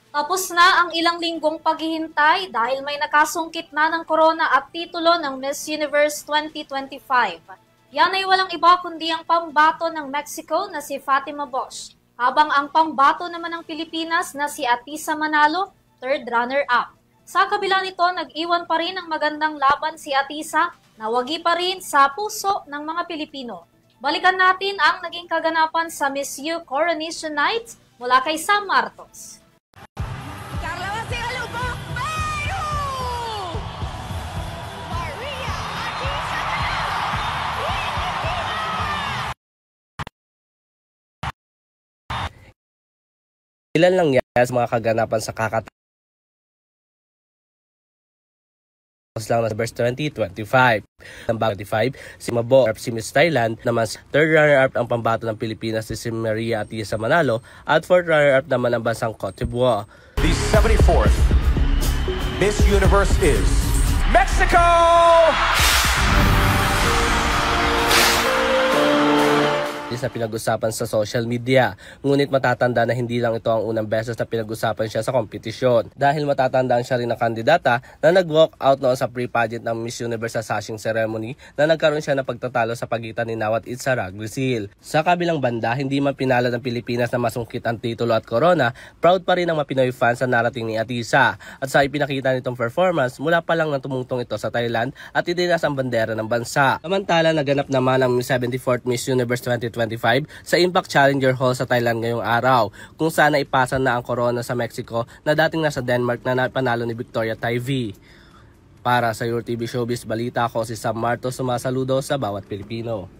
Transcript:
Tapos na ang ilang linggong paghihintay dahil may nakasungkit na ng corona at titulo ng Miss Universe 2025. Yan ay walang iba kundi ang pambato ng Mexico na si Fatima Bosch, habang ang pambato naman ng Pilipinas na si Atisa Manalo, third runner-up. Sa kabila nito, nag-iwan pa rin ng magandang laban si Atisa na wagi pa rin sa puso ng mga Pilipino. Balikan natin ang naging kaganapan sa Miss U Coronation Night mula kay Sam Martos. Ilan lang yan sa mga kaganapan sa kakatapos lang na verse 2025. Ang 25, si Mabo, si Miss Thailand, naman third runner-up ang pambato ng Pilipinas si Maria Atisa Manalo at fourth runner-up naman ang bansang Cote d'Ivoire. The 74th Miss Universe is Mexico! Na pinag-usapan sa social media. Ngunit matatanda na hindi lang ito ang unang beses na pinag-usapan siya sa kompetisyon. Dahil matatandaan siya rin ng kandidata na nag-walk out noon sa pre-pageant ng Miss Universe sa sashing ceremony na nagkaroon siya ng pagtatalo sa pagitan ni Nawat Itza Ragrisil. Sa kabilang banda, hindi man pinalad ng Pilipinas na masungkit ang titulo at corona, proud pa rin ang mga Pinoy fans sa narating ni Atisa. At sa ipinakita nitong performance, mula pa lang nang tumungtong ito sa Thailand at idinas ang bandera ng bansa. Samantala, naganap naman ang 74th Miss Universe 2025 sa Impact Challenger Hall sa Thailand ngayong araw, kung saan ipasa na ang corona sa Mexico na dating nasa Denmark na napanalo ni Victoria Taivi. Para sa Your TV Showbiz Balita, ako si Sam Martos, sumasaludo sa bawat Pilipino.